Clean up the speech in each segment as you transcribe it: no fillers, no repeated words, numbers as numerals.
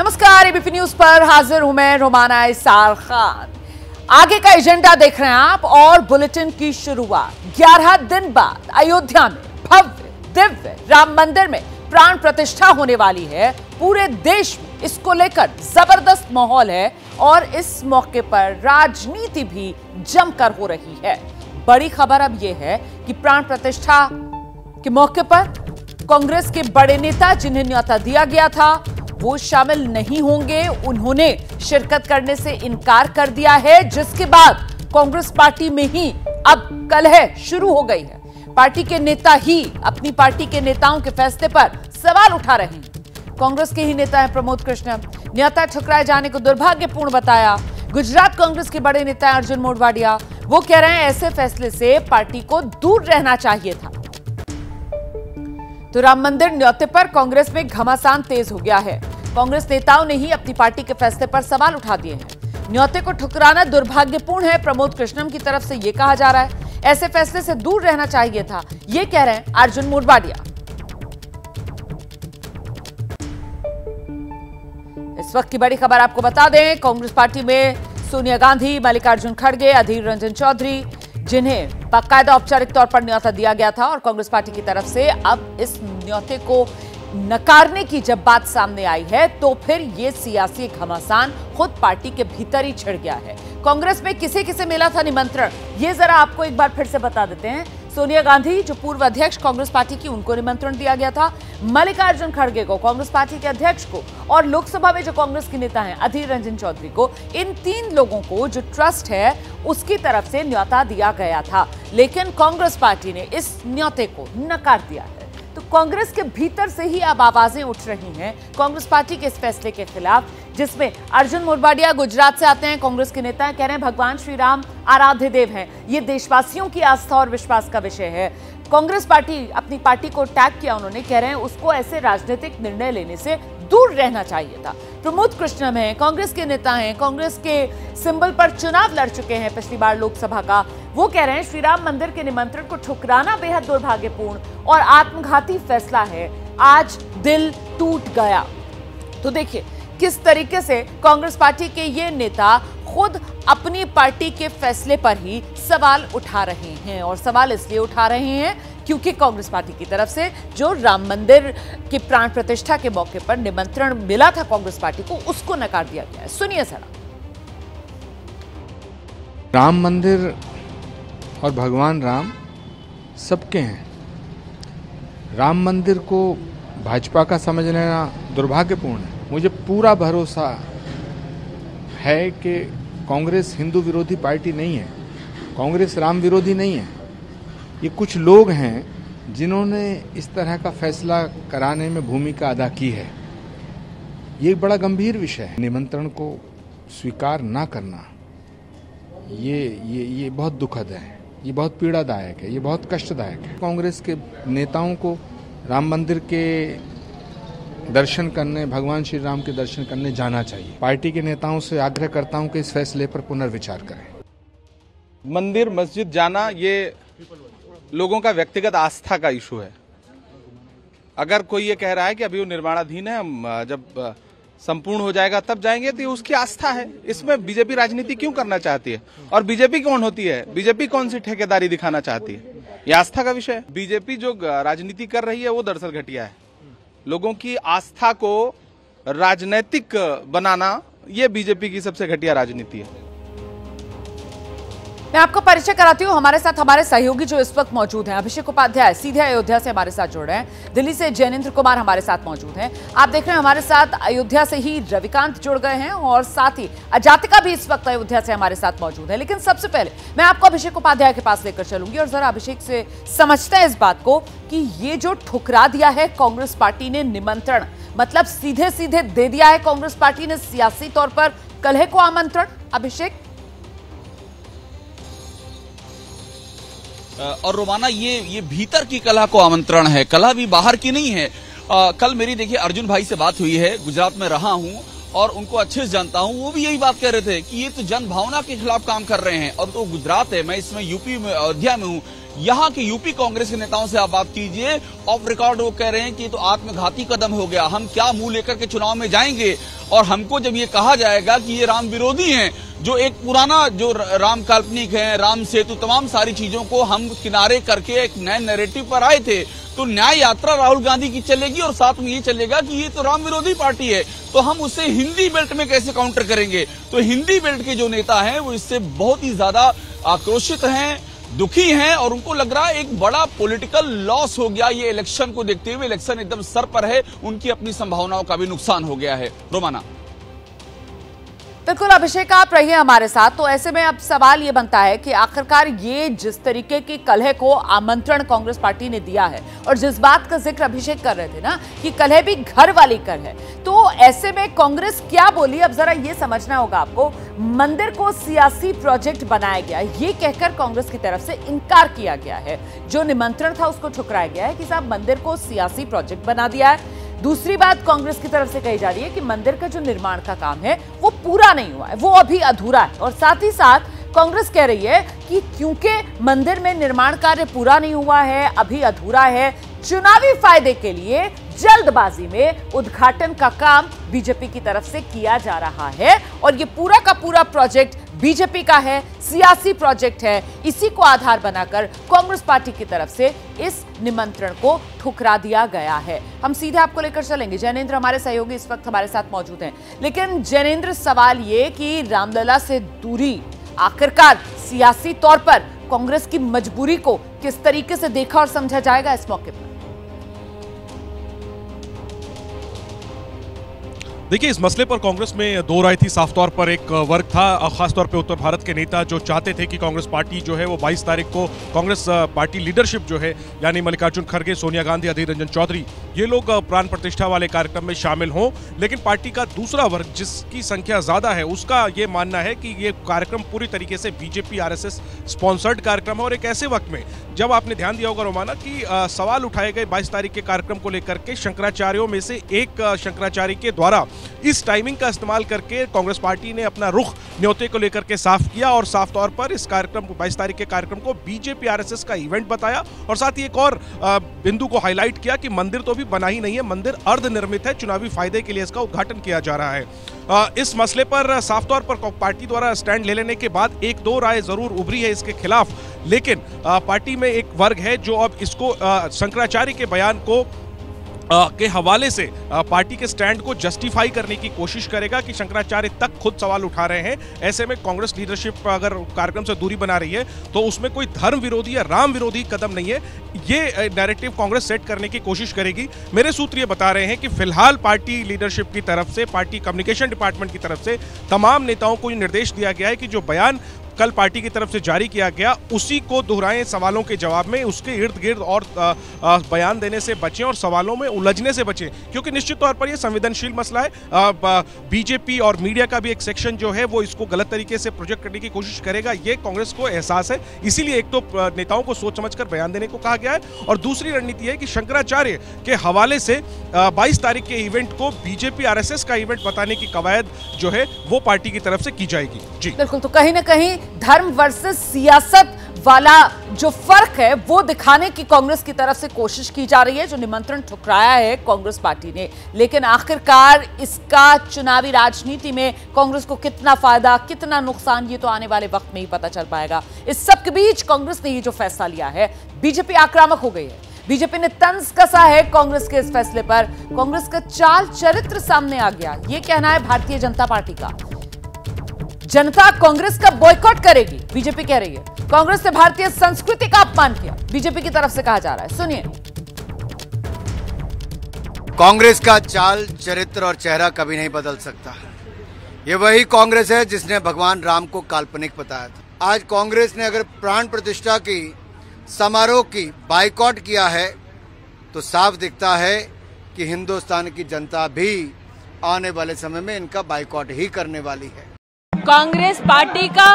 नमस्कार, ABP news पर हाजिर हूं मैं रोमाना इसार खान। आगे का एजेंडा देख रहे हैं आप और बुलेटिन की शुरुआत 11 दिन बाद अयोध्या में भव्य दिव्य राम मंदिर में प्राण प्रतिष्ठा होने वाली है। पूरे देश में इसको लेकर जबरदस्त माहौल है और इस मौके पर राजनीति भी जमकर हो रही है। बड़ी खबर अब यह है कि प्राण प्रतिष्ठा के मौके पर कांग्रेस के बड़े नेता जिन्हें न्योता दिया गया था वो शामिल नहीं होंगे। उन्होंने शिरकत करने से इनकार कर दिया है, जिसके बाद कांग्रेस पार्टी में ही अब कलह शुरू हो गई है। पार्टी के नेता ही अपनी पार्टी के नेताओं के फैसले पर सवाल उठा रहे हैं। कांग्रेस के ही नेता है प्रमोद कृष्णम, न्योता ठुकराए जाने को दुर्भाग्यपूर्ण बताया। गुजरात कांग्रेस के बड़े नेता अर्जुन मोढवाडिया, वो कह रहे हैं ऐसे फैसले से पार्टी को दूर रहना चाहिए था। तो राम मंदिर न्योते पर कांग्रेस में घमासान तेज हो गया है। कांग्रेस नेताओं ने ही अपनी पार्टी के फैसले पर सवाल उठा दिए हैं। न्योते को ठुकराना दुर्भाग्यपूर्ण है, प्रमोद कृष्णम की तरफ से यह कहा जा रहा है। ऐसे फैसले से दूर रहना चाहिए था, यह कह रहे हैं अर्जुन मोढवाडिया। इस वक्त की बड़ी खबर आपको बता दें, कांग्रेस पार्टी में सोनिया गांधी, मल्लिकार्जुन खड़गे, अधीर रंजन चौधरी, जिन्हें बाकायदा औपचारिक तौर पर न्योता दिया गया था और कांग्रेस पार्टी की तरफ से अब इस न्योते को नकारने की जब बात सामने आई है तो फिर यह सियासी घमासान खुद पार्टी के भीतर ही छिड़ गया है। कांग्रेस में किसे किसे मिला था निमंत्रण, ये जरा आपको एक बार फिर से बता देते हैं। सोनिया गांधी जो पूर्व अध्यक्ष कांग्रेस पार्टी की, उनको निमंत्रण दिया गया था। मल्लिकार्जुन खड़गे को, कांग्रेस पार्टी के अध्यक्ष को, और लोकसभा में जो कांग्रेस के नेता हैं अधीर रंजन चौधरी को, इन 3 लोगों को जो ट्रस्ट है उसकी तरफ से न्योता दिया गया था। लेकिन कांग्रेस पार्टी ने इस न्योते को नकार दिया है। तो कांग्रेस के भीतर से ही अब आवाजें उठ रही हैं कांग्रेस पार्टी के इस फैसले के खिलाफ, जिसमें अर्जुन मोढवाडिया गुजरात से आते हैं। कांग्रेस के नेता कह रहे हैं भगवान श्री राम आराध्य देव हैं, ये देशवासियों की आस्था और विश्वास का विषय है। कांग्रेस पार्टी अपनी पार्टी को टैग किया, उन्होंने कह रहे हैं उसको ऐसे राजनीतिक निर्णय लेने से दूर रहना चाहिए था। प्रमोद कृष्णम है, कांग्रेस के नेता हैं, कांग्रेस के सिंबल पर चुनाव लड़ चुके हैं पिछली बार लोकसभा का। वो कह रहे हैं श्री राम मंदिर के निमंत्रण को ठुकराना बेहद दुर्भाग्यपूर्ण और आत्मघाती फैसला है। आज दिल टूट गया। तो देखिए किस तरीके से कांग्रेस पार्टी के ये नेता खुद अपनी पार्टी के फैसले पर ही सवाल उठा रहे हैं, और सवाल इसलिए उठा रहे हैं क्योंकि कांग्रेस पार्टी की तरफ से जो राम मंदिर की प्राण प्रतिष्ठा के मौके पर निमंत्रण मिला था कांग्रेस पार्टी को, उसको नकार दिया गया है। सुनिए जरा। राम मंदिर और भगवान राम सबके हैं। राम मंदिर को भाजपा का समझ लेना दुर्भाग्यपूर्ण है। मुझे पूरा भरोसा है कि कांग्रेस हिंदू विरोधी पार्टी नहीं है, कांग्रेस राम विरोधी नहीं है। ये कुछ लोग हैं जिन्होंने इस तरह का फैसला कराने में भूमिका अदा की है। ये एक बड़ा गंभीर विषय है। निमंत्रण को स्वीकार ना करना ये बहुत दुखद है, ये बहुत पीड़ादायक है, ये बहुत कष्टदायक है। कांग्रेस के नेताओं को राम मंदिर के दर्शन करने, भगवान श्री राम के दर्शन करने जाना चाहिए। पार्टी के नेताओं से आग्रह करता हूं कि इस फैसले पर पुनर्विचार करें। मंदिर मस्जिद जाना ये लोगों का व्यक्तिगत आस्था का इशू है। अगर कोई ये कह रहा है कि अभी वो निर्माणाधीन है, हम जब संपूर्ण हो जाएगा तब जाएंगे, तो ये उसकी आस्था है। इसमें बीजेपी राजनीति क्यों करना चाहती है? और बीजेपी कौन होती है? बीजेपी कौन सी ठेकेदारी दिखाना चाहती है? ये आस्था का विषय है। बीजेपी जो राजनीति कर रही है वो दरअसल घटिया है। लोगों की आस्था को राजनीतिक बनाना, ये बीजेपी की सबसे घटिया राजनीति है। मैं आपको परिचय कराती हूँ। हमारे साथ हमारे सहयोगी जो इस वक्त मौजूद हैं, अभिषेक उपाध्याय सीधे अयोध्या से हमारे साथ जुड़ रहे हैं। दिल्ली से जैनेन्द्र कुमार हमारे साथ मौजूद हैं। आप देख रहे हैं हमारे साथ अयोध्या से ही रविकांत जुड़ गए हैं और साथ ही अजातिका भी इस वक्त अयोध्या से हमारे साथ मौजूद है। लेकिन सबसे पहले मैं आपको अभिषेक उपाध्याय के पास लेकर चलूंगी और जरा अभिषेक से समझते हैं इस बात को कि ये जो ठुकरा दिया है कांग्रेस पार्टी ने निमंत्रण, मतलब सीधे सीधे दे दिया है कांग्रेस पार्टी ने सियासी तौर पर कलह को आमंत्रण। अभिषेक। और रोमाना, ये भीतर की कलह को आमंत्रण है, कलह भी बाहर की नहीं है। कल मेरी देखिए अर्जुन भाई से बात हुई है, गुजरात में रहा हूं और उनको अच्छे से जानता हूं। वो भी यही बात कह रहे थे कि ये तो जन भावना के खिलाफ काम कर रहे हैं। और तो गुजरात है, मैं इसमें यूपी में अयोध्या में हूं, यहाँ के यूपी कांग्रेस के नेताओं से आप बात कीजिए, ऑफ रिकॉर्ड वो कह रहे हैं कि ये तो आत्मघाती कदम हो गया, हम क्या मुंह लेकर के चुनाव में जाएंगे। और हमको जब ये कहा जाएगा कि ये राम विरोधी हैं, जो एक पुराना जो राम काल्पनिक है, राम सेतु, तमाम सारी चीजों को हम किनारे करके एक नए नैरेटिव पर आए थे, तो न्याय यात्रा राहुल गांधी की चलेगी और साथ में ये चलेगा कि ये तो राम विरोधी पार्टी है, तो हम उसे हिंदी बेल्ट में कैसे काउंटर करेंगे। तो हिंदी बेल्ट के जो नेता हैं वो इससे बहुत ही ज्यादा आक्रोशित हैं, दुखी हैं और उनको लग रहा है एक बड़ा पॉलिटिकल लॉस हो गया। ये इलेक्शन को देखते हुए, इलेक्शन एकदम सर पर है, उनकी अपनी संभावनाओं का भी नुकसान हो गया है। रोमाना। बिल्कुल अभिषेक, आप रहिए हमारे साथ। तो ऐसे में अब सवाल ये बनता है कि आखिरकार ये जिस तरीके की कलह को आमंत्रण कांग्रेस पार्टी ने दिया है, और जिस बात का जिक्र अभिषेक कर रहे थे ना कि कलह भी घर वाली कलह है, तो ऐसे में कांग्रेस क्या बोली, अब जरा ये समझना होगा आपको। मंदिर को सियासी प्रोजेक्ट बनाया गया, ये कहकर कांग्रेस की तरफ से इनकार किया गया है। जो निमंत्रण था उसको ठुकराया गया है कि साहब मंदिर को सियासी प्रोजेक्ट बना दिया है। दूसरी बात कांग्रेस की तरफ से कही जा रही है कि मंदिर का जो निर्माण का काम है वो पूरा नहीं हुआ है, वो अभी अधूरा है। और साथ ही साथ कांग्रेस कह रही है कि क्योंकि मंदिर में निर्माण कार्य पूरा नहीं हुआ है, अभी अधूरा है, चुनावी फायदे के लिए जल्दबाजी में उद्घाटन का काम बीजेपी की तरफ से किया जा रहा है। और ये पूरा का पूरा प्रोजेक्ट बीजेपी का है, सियासी प्रोजेक्ट है। इसी को आधार बनाकर कांग्रेस पार्टी की तरफ से इस निमंत्रण को ठुकरा दिया गया है। हम सीधे आपको लेकर चलेंगे। जैनेंद्र हमारे सहयोगी इस वक्त हमारे साथ मौजूद हैं। लेकिन जैनेंद्र, सवाल ये कि रामलला से दूरी आखिरकार सियासी तौर पर कांग्रेस की मजबूरी को किस तरीके से देखा और समझा जाएगा इस मौके पर? देखिए, इस मसले पर कांग्रेस में दो राय थी। साफ तौर पर एक वर्ग था, खासतौर पे उत्तर भारत के नेता, जो चाहते थे कि कांग्रेस पार्टी जो है वो 22 तारीख को कांग्रेस पार्टी लीडरशिप जो है, यानी मल्लिकार्जुन खड़गे, सोनिया गांधी, अधीर रंजन चौधरी, ये लोग प्राण प्रतिष्ठा वाले कार्यक्रम में शामिल हों। लेकिन पार्टी का दूसरा वर्ग, जिसकी संख्या ज्यादा है, उसका ये मानना है कि ये कार्यक्रम पूरी तरीके से बीजेपी आरएसएस स्पॉन्सर्ड कार्यक्रम है। और एक ऐसे वक्त में जब आपने ध्यान दिया होगा रोमाना कि सवाल उठाए गए 22 तारीख के कार्यक्रम को लेकर के, शंकराचार्यों में से एक शंकराचार्य के द्वारा इस टाइमिंग का इस्तेमाल करके कांग्रेस पार्टी ने अपना रुख न्योते को लेकर के साफ किया और साफ तौर पर इस कार्यक्रम को, 22 तारीख के कार्यक्रम को बीजेपी आरएसएस का इवेंट बताया। और साथ ही एक और बिंदु को हाईलाइट किया कि मंदिर तो अभी बना ही नहीं है, मंदिर अर्धनिर्मित है, चुनावी फायदे के लिए इसका उद्घाटन किया जा रहा है। इस मसले पर साफ तौर पर पार्टी द्वारा स्टैंड ले लेने के बाद एक दो राय जरूर उभरी है इसके खिलाफ। लेकिन पार्टी में एक वर्ग है जो अब इसको शंकराचार्य के बयान को के हवाले से पार्टी के स्टैंड को जस्टिफाई करने की कोशिश करेगा कि शंकराचार्य तक खुद सवाल उठा रहे हैं। ऐसे में कांग्रेस लीडरशिप अगर कार्यक्रम से दूरी बना रही है तो उसमें कोई धर्म विरोधी या राम विरोधी कदम नहीं है, ये नैरेटिव कांग्रेस सेट करने की कोशिश करेगी। मेरे सूत्र ये बता रहे हैं कि फिलहाल पार्टी लीडरशिप की तरफ से, पार्टी कम्युनिकेशन डिपार्टमेंट की तरफ से तमाम नेताओं को ये निर्देश दिया गया है कि जो बयान कल पार्टी की तरफ से जारी किया गया उसी को दोहराएं सवालों के जवाब में, उसके इर्द गिर्द और बयान देने से बचें और सवालों में उलझने से बचें, क्योंकि निश्चित तौर पर यह संवेदनशील मसला है। बीजेपी और मीडिया का भी एक सेक्शन जो है वो इसको गलत तरीके से प्रोजेक्ट करने की कोशिश करेगा, ये कांग्रेस को एहसास है। इसीलिए एक तो नेताओं को सोच समझकर बयान देने को कहा गया है, और दूसरी रणनीति है कि शंकराचार्य के हवाले से 22 तारीख के इवेंट को बीजेपी आरएसएस का इवेंट बताने की कवायद जो है वो पार्टी की तरफ से की जाएगी। जी बिल्कुल, तो कहीं ना कहीं धर्म वर्सेस सियासत वाला जो फर्क है वो दिखाने की कांग्रेस की तरफ से कोशिश की जा रही है, जो निमंत्रण ठुकराया है कांग्रेस पार्टी ने। लेकिन आखिरकार इसका चुनावी राजनीति में कांग्रेस को कितना फायदा, कितना नुकसान, ये तो आने वाले वक्त में ही पता चल पाएगा। इस सब के बीच कांग्रेस ने ये जो फैसला लिया है, बीजेपी आक्रामक हो गई है, बीजेपी ने तंज कसा है कांग्रेस के इस फैसले पर। कांग्रेस का चाल चरित्र सामने आ गया, ये कहना है भारतीय जनता पार्टी का। जनता कांग्रेस का बॉयकॉट करेगी, बीजेपी कह रही है। कांग्रेस ने भारतीय संस्कृति का अपमान किया, बीजेपी की तरफ से कहा जा रहा है। सुनिए। कांग्रेस का चाल, चरित्र और चेहरा कभी नहीं बदल सकता। ये वही कांग्रेस है जिसने भगवान राम को काल्पनिक बताया था। आज कांग्रेस ने अगर प्राण प्रतिष्ठा की समारोह की बाइकॉट किया है तो साफ दिखता है कि हिंदुस्तान की जनता भी आने वाले समय में इनका बाइकॉट ही करने वाली है। कांग्रेस पार्टी का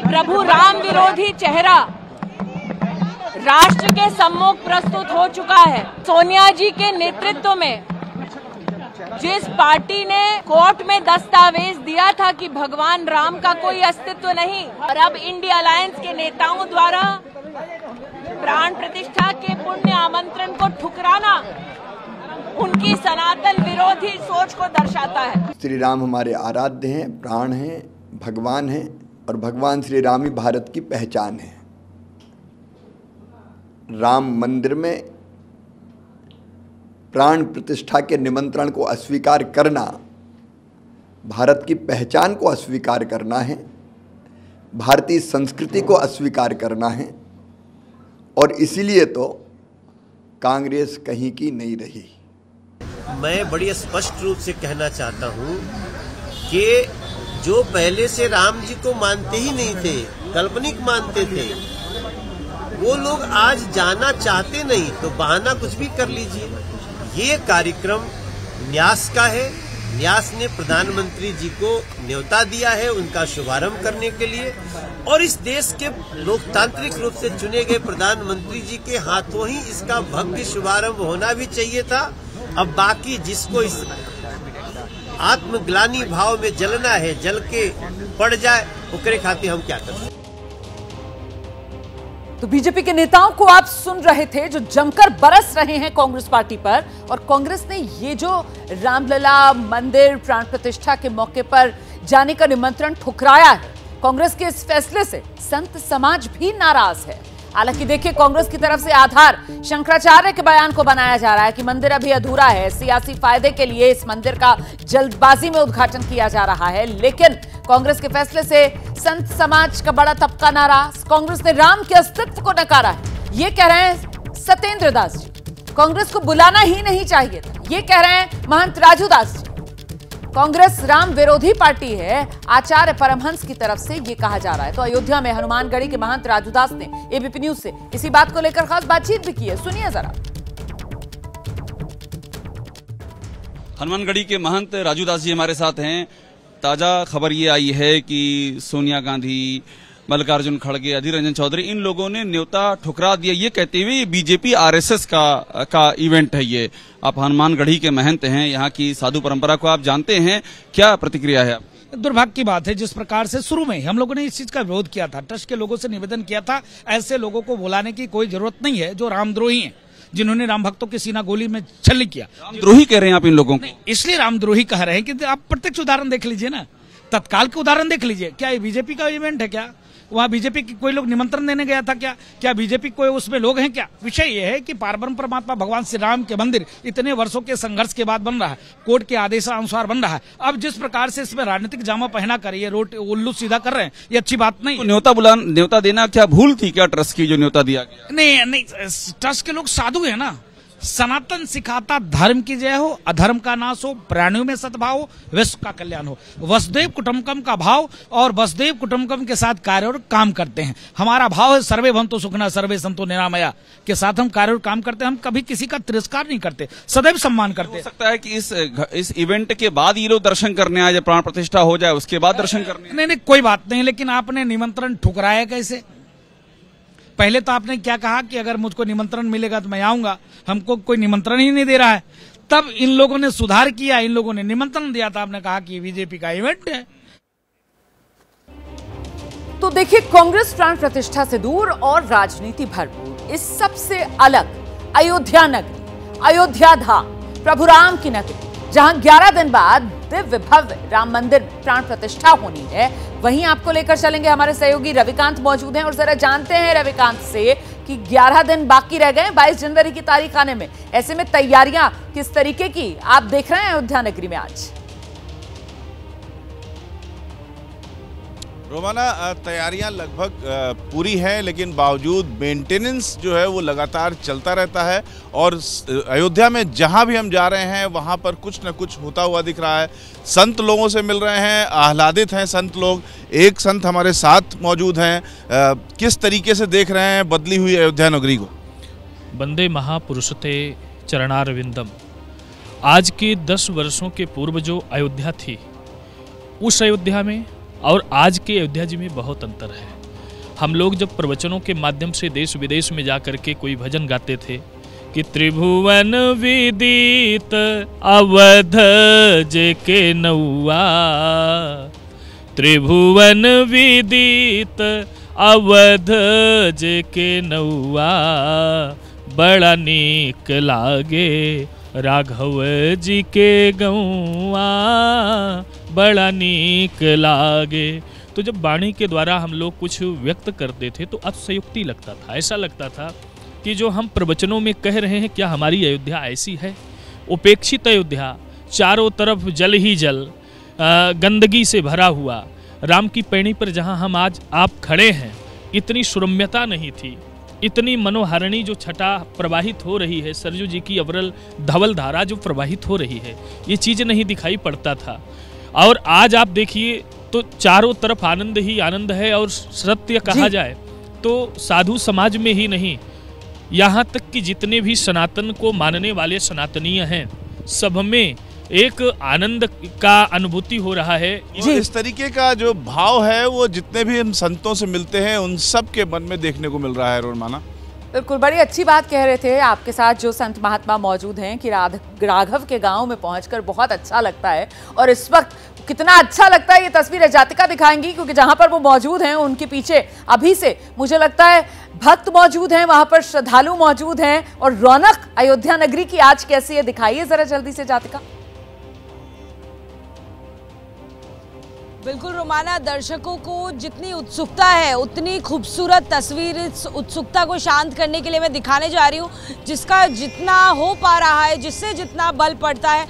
प्रभु राम विरोधी चेहरा राष्ट्र के सम्मुख प्रस्तुत हो चुका है। सोनिया जी के नेतृत्व में जिस पार्टी ने कोर्ट में दस्तावेज दिया था कि भगवान राम का कोई अस्तित्व नहीं, और अब इंडिया अलायंस के नेताओं द्वारा प्राण प्रतिष्ठा के पुण्य आमंत्रण को ठुकराना उनकी सनातन विरोधी सोच को दर्शाता है। श्री राम हमारे आराध्य हैं, प्राण हैं, भगवान हैं, और भगवान श्री राम ही भारत की पहचान है। राम मंदिर में प्राण प्रतिष्ठा के निमंत्रण को अस्वीकार करना भारत की पहचान को अस्वीकार करना है, भारतीय संस्कृति को अस्वीकार करना है, और इसीलिए तो कांग्रेस कहीं की नहीं रही। मैं बड़ी स्पष्ट रूप से कहना चाहता हूं कि जो पहले से राम जी को मानते ही नहीं थे, काल्पनिक मानते थे, वो लोग आज जाना चाहते नहीं तो बहाना कुछ भी कर लीजिए। ये कार्यक्रम न्यास का है। न्यास ने प्रधानमंत्री जी को न्योता दिया है उनका शुभारंभ करने के लिए, और इस देश के लोकतांत्रिक रूप से चुने गए प्रधानमंत्री जी के हाथों ही इसका भव्य शुभारंभ होना भी चाहिए था। अब बाकी जिसको इस आत्मग्लानि भाव में जलना है, जल के पड़ जाए, ओकरे खातिर हम क्या कर सकते। तो बीजेपी के नेताओं को आप सुन रहे थे जो जमकर बरस रहे हैं कांग्रेस पार्टी पर, और कांग्रेस ने ये जो रामलला मंदिर प्राण प्रतिष्ठा के मौके पर जाने का निमंत्रण ठुकराया है, कांग्रेस के इस फैसले से संत समाज भी नाराज है। हालांकि देखिए, कांग्रेस की तरफ से आधार शंकराचार्य के बयान को बनाया जा रहा है कि मंदिर अभी अधूरा है, सियासी फायदे के लिए इस मंदिर का जल्दबाजी में उद्घाटन किया जा रहा है। लेकिन कांग्रेस के फैसले से संत समाज का बड़ा तबका नाराज। कांग्रेस ने राम के अस्तित्व को नकारा है, ये कह रहे हैं सत्येंद्र दास जी। कांग्रेस को बुलाना ही नहीं चाहिए था, ये कह रहे हैं महंत राजू दास जी। कांग्रेस राम विरोधी पार्टी है, आचार्य परमहंस की तरफ से ये कहा जा रहा है। तो अयोध्या में हनुमानगढ़ी के महंत राजूदास ने एबीपी न्यूज से इसी बात को लेकर खास बातचीत भी की है, सुनिए जरा। हनुमानगढ़ी के महंत राजूदास जी हमारे साथ हैं। ताजा खबर ये आई है कि सोनिया गांधी, मल्लिकार्जुन खड़गे, अधीर रंजन चौधरी, इन लोगों ने न्योता ठुकरा दिया, ये कहते हुए बीजेपी आरएसएस का इवेंट है। ये आप हनुमानगढ़ी के महंत हैं, यहाँ की साधु परंपरा को आप जानते हैं, क्या प्रतिक्रिया है? दुर्भाग्य की बात है, जिस प्रकार से शुरू में हम लोगों ने इस चीज का विरोध किया था, ट्रस्ट के लोगों से निवेदन किया था, ऐसे लोगों को बुलाने की कोई जरूरत नहीं है जो रामद्रोही हैं, जिन्होंने राम भक्तों की सीना गोली में छल्ली किया। रामद्रोही कह रहे हैं आप इन लोगों को? इसलिए रामद्रोही कह रहे हैं कि आप प्रत्यक्ष उदाहरण देख लीजिए ना, तत्काल के उदाहरण देख लीजिए। क्या ये बीजेपी का इवेंट है? क्या वहाँ बीजेपी की कोई लोग निमंत्रण देने गया था? क्या बीजेपी कोई उसमें लोग हैं? क्या विषय ये है कि पारब्रह्म परमात्मा भगवान श्री राम के मंदिर इतने वर्षों के संघर्ष के बाद बन रहा है, कोर्ट के आदेशानुसार बन रहा है। अब जिस प्रकार से इसमें राजनीतिक जामा पहना कर ये रोड उल्लू सीधा कर रहे हैं, ये अच्छी बात नहीं। तो न्योता देना क्या भूल थी क्या ट्रस्ट की जो न्योता दिया गया? नहीं, ट्रस्ट के लोग साधु है ना। सनातन सिखाता धर्म की जय हो, अधर्म का नाश हो, प्राणियों में सद्भाव हो, विश्व का कल्याण हो, वसुदेव कुटुंबकम का भाव, और वसुदेव कुटुंबकम के साथ कार्य और काम करते हैं। हमारा भाव है सर्वे भवन्तु सुखिनः सर्वे सन्तु निरामया के साथ हम कार्य और काम करते हैं। हम कभी किसी का तिरस्कार नहीं करते, सदैव सम्मान करते हैं। हो सकता है कि इस इवेंट के बाद ये लोग दर्शन करने आए, जब प्राण प्रतिष्ठा हो जाए उसके बाद दर्शन करने? नहीं, कोई बात नहीं, लेकिन आपने निमंत्रण ठुकराया कैसे? पहले तो आपने क्या कहा कि अगर मुझको निमंत्रण मिलेगा तो मैं आऊंगा, हमको कोई निमंत्रण ही नहीं दे रहा है। तब इन लोगों ने सुधार किया, इन लोगों ने निमंत्रण दिया था, आपने कहा कि बीजेपी का इवेंट है। तो देखिए, कांग्रेस प्राण प्रतिष्ठा से दूर और राजनीति भरपूर, इस सबसे अलग अयोध्या नगरी, अयोध्या धाम, प्रभु राम की नगरी, जहां 11 दिन बाद दिव्य भव्य राम मंदिर प्राण प्रतिष्ठा होनी है, वहीं आपको लेकर चलेंगे हमारे सहयोगी रविकांत मौजूद हैं, और जरा जानते हैं रविकांत से कि 11 दिन बाकी रह गए 22 जनवरी की तारीख आने में। ऐसे में तैयारियां किस तरीके की आप देख रहे हैं अयोध्या नगरी में आज? रोमाना, तैयारियां लगभग पूरी हैं, लेकिन बावजूद मेंटेनेंस जो है वो लगातार चलता रहता है। और अयोध्या में जहां भी हम जा रहे हैं वहां पर कुछ न कुछ होता हुआ दिख रहा है। संत लोगों से मिल रहे हैं, आह्लादित हैं संत लोग। एक संत हमारे साथ मौजूद हैं, किस तरीके से देख रहे हैं बदली हुई अयोध्या नगरी को? वंदे महापुरुषते चरणारविंदम। आज के 10 वर्षों के पूर्व जो अयोध्या थी, उस अयोध्या में और आज के अयोध्या जी में बहुत अंतर है। हम लोग जब प्रवचनों के माध्यम से देश विदेश में जा कर के कोई भजन गाते थे, कि त्रिभुवन विदित अवध जेके नौआ, त्रिभुवन विदित अवध जेके नौआ, बड़ा नीक लागे राघव जी के गौआ, बड़ा नीक लागे। तो जब वाणी के द्वारा हम लोग कुछ व्यक्त करते थे तो अतिशयोक्ति लगता था, ऐसा लगता था कि जो हम प्रवचनों में कह रहे हैं क्या हमारी अयोध्या ऐसी है? उपेक्षित अयोध्या, चारों तरफ जल ही जल, गंदगी से भरा हुआ। राम की पैड़ी पर जहां हम आज आप खड़े हैं, इतनी सुरम्यता नहीं थी, इतनी मनोहारिणी जो छटा प्रवाहित हो रही है, सरजू जी की अवरल धवल धारा जो प्रवाहित हो रही है, ये चीज़ नहीं दिखाई पड़ता था। और आज आप देखिए तो चारों तरफ आनंद ही आनंद है। और सत्य कहा जाए तो साधु समाज में ही नहीं, यहाँ तक कि जितने भी सनातन को मानने वाले सनातनीय हैं, सब में एक आनंद का अनुभूति हो रहा है। इस तरीके का जो भाव है वो जितने भी हम संतों से मिलते हैं उन सब के मन में देखने को मिल रहा है। रोमाना बिल्कुल, बड़ी अच्छी बात कह रहे थे आपके साथ जो संत महात्मा मौजूद हैं कि राघव के गांव में पहुंचकर बहुत अच्छा लगता है। और इस वक्त कितना अच्छा लगता है ये तस्वीरें जातिका दिखाएंगी, क्योंकि जहां पर वो मौजूद हैं उनके पीछे अभी से मुझे लगता है भक्त मौजूद हैं, वहां पर श्रद्धालु मौजूद हैं। और रौनक अयोध्या नगरी की आज कैसी है दिखाइए जरा जल्दी से जातिका। बिल्कुल रोमाना, दर्शकों को जितनी उत्सुकता है उतनी खूबसूरत तस्वीर इस उत्सुकता को शांत करने के लिए मैं दिखाने जा रही हूँ। जिसका जितना हो पा रहा है, जिससे जितना बल पड़ता है,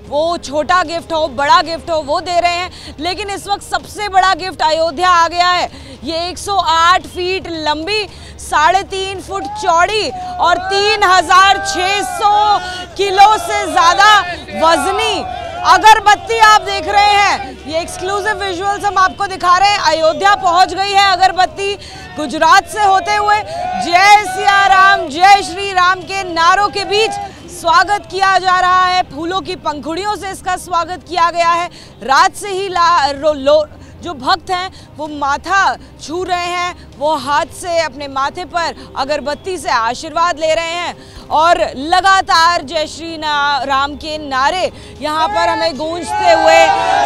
वो छोटा गिफ्ट हो बड़ा गिफ्ट हो वो दे रहे हैं। लेकिन इस वक्त सबसे बड़ा गिफ्ट अयोध्या आ गया है। ये 108 फीट लंबी, 3.5 फुट चौड़ी और 3600 किलो से ज़्यादा वजनी अगरबत्ती आप देख रहे हैं। ये एक्सक्लूसिव विजुअल्स हम आपको दिखा रहे हैं। अयोध्या पहुंच गई है अगरबत्ती। गुजरात से होते हुए जय सिया राम, जय श्री राम के नारों के बीच स्वागत किया जा रहा है। फूलों की पंखुड़ियों से इसका स्वागत किया गया है। रात से ही जो भक्त हैं वो माथा छू रहे हैं, वो हाथ से अपने माथे पर अगरबत्ती से आशीर्वाद ले रहे हैं। और लगातार जय श्री राम के नारे यहाँ पर हमें गूंजते हुए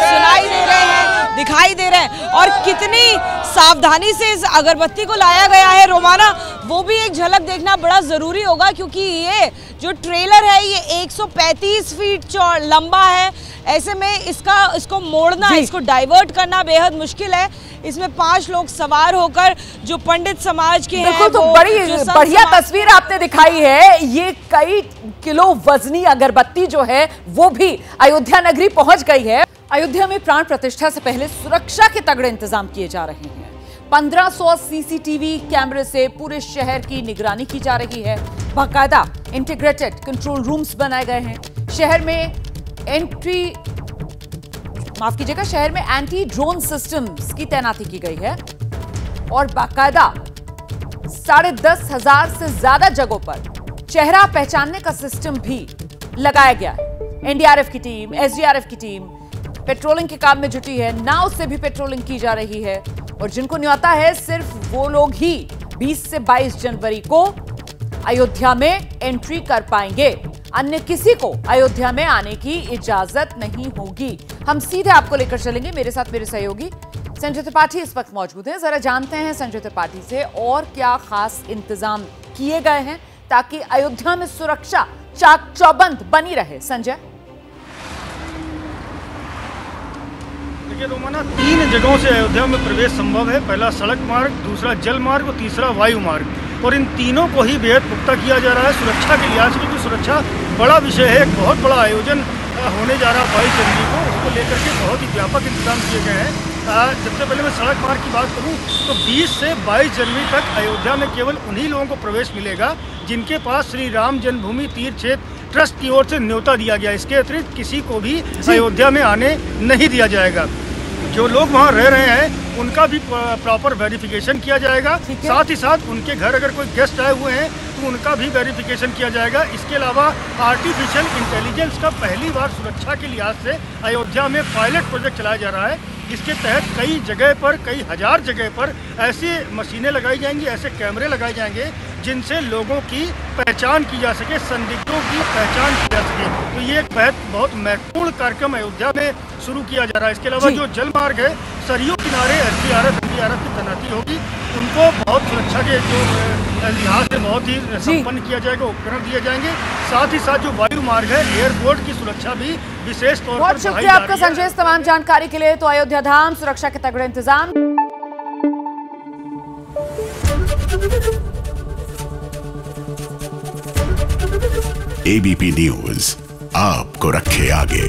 सुनाई दे रहे हैं, दिखाई दे रहे हैं। और कितनी सावधानी से इस अगरबत्ती को लाया गया है रोमाना, वो भी एक झलक देखना बड़ा ज़रूरी होगा, क्योंकि ये जो ट्रेलर है ये 135 फीट लंबा है। ऐसे में इसको मोड़ना, इसको डाइवर्ट करना बेहद मुश्किल है। इसमें 5 लोग सवार होकर जो पंडित समाज के हैं, तो बड़ी बढ़िया तस्वीर आपने दिखाई है। ये कई किलो वजनी अगरबत्ती जो है वो भी अयोध्या नगरी पहुंच गई है। अयोध्या में प्राण प्रतिष्ठा से पहले सुरक्षा के तगड़े इंतजाम किए जा रहे हैं। 1500 सीसीटीवी कैमरे से पूरे शहर की निगरानी की जा रही है। बाकायदा इंटीग्रेटेड कंट्रोल रूम्स बनाए गए हैं। शहर में शहर में एंटी ड्रोन सिस्टम्स की तैनाती की गई है और बाकायदा 10,500 से ज्यादा जगहों पर चेहरा पहचानने का सिस्टम भी लगाया गया है। एनडीआरएफ की टीम, एसडीआरएफ की टीम पेट्रोलिंग के काम में जुटी है। नाव से भी पेट्रोलिंग की जा रही है और जिनको न्योता है सिर्फ वो लोग ही 20 से 22 जनवरी को अयोध्या में एंट्री कर पाएंगे। अन्य किसी को अयोध्या में आने की इजाजत नहीं होगी। हम सीधे आपको लेकर चलेंगे, मेरे साथ मेरे सहयोगी संजय त्रिपाठी इस वक्त मौजूद हैं। जरा जानते हैं संजय त्रिपाठी से और क्या खास इंतजाम किए गए हैं ताकि अयोध्या में सुरक्षा चाक चौबंद बनी रहे। संजय, देखिए रोमाना, 3 जगहों से अयोध्या में प्रवेश संभव है। पहला सड़क मार्ग, दूसरा जल मार्ग और तीसरा वायु मार्ग। और इन तीनों को ही बेहद पुख्ता किया जा रहा है। सुरक्षा के लिहाज से क्योंकि सुरक्षा बड़ा विषय है, एक बहुत बड़ा आयोजन होने जा रहा है 22 जनवरी को, उसको लेकर के बहुत ही व्यापक इंतजाम किए गए हैं। सबसे पहले मैं सड़क मार्ग की बात करूं तो 20 से 22 जनवरी तक अयोध्या में केवल उन्हीं लोगों को प्रवेश मिलेगा जिनके पास श्री राम जन्मभूमि तीर्थ क्षेत्र ट्रस्ट की ओर से न्योता दिया गया। इसके अतिरिक्त किसी को भी अयोध्या में आने नहीं दिया जाएगा। जो लोग वहाँ रह रहे हैं उनका भी प्रॉपर वेरिफिकेशन किया जाएगा। साथ ही साथ उनके घर अगर कोई गेस्ट आए हुए हैं तो उनका भी वेरिफिकेशन किया जाएगा। इसके अलावा आर्टिफिशियल इंटेलिजेंस का पहली बार सुरक्षा के लिहाज से अयोध्या में पायलट प्रोजेक्ट चलाया जा रहा है। इसके तहत कई जगह पर, कई हजार जगह पर ऐसी मशीनें लगाई जाएंगी, ऐसे कैमरे लगाए जाएंगे जिनसे लोगों की पहचान की जा सके, संदिग्धों की पहचान की जा सके। तो ये एक बहुत महत्वपूर्ण कार्यक्रम अयोध्या में शुरू किया जा रहा है। इसके अलावा जो जल मार्ग है, सरयू किनारे एसडीआरएफ एनडीआरएफ की तैनाती होगी, उनको बहुत सुरक्षा के जो लिहाज से बहुत ही संपन्न किया जाएगा, उपकरण दिए जाएंगे। साथ ही साथ जो वायु मार्ग है, एयरपोर्ट की सुरक्षा भी विशेष तौर पर बहुत शुक्रिया आपका संजय, इस तमाम जानकारी के लिए। तो अयोध्या धाम सुरक्षा के तगड़े इंतजाम। एबीपी न्यूज आपको रखे आगे।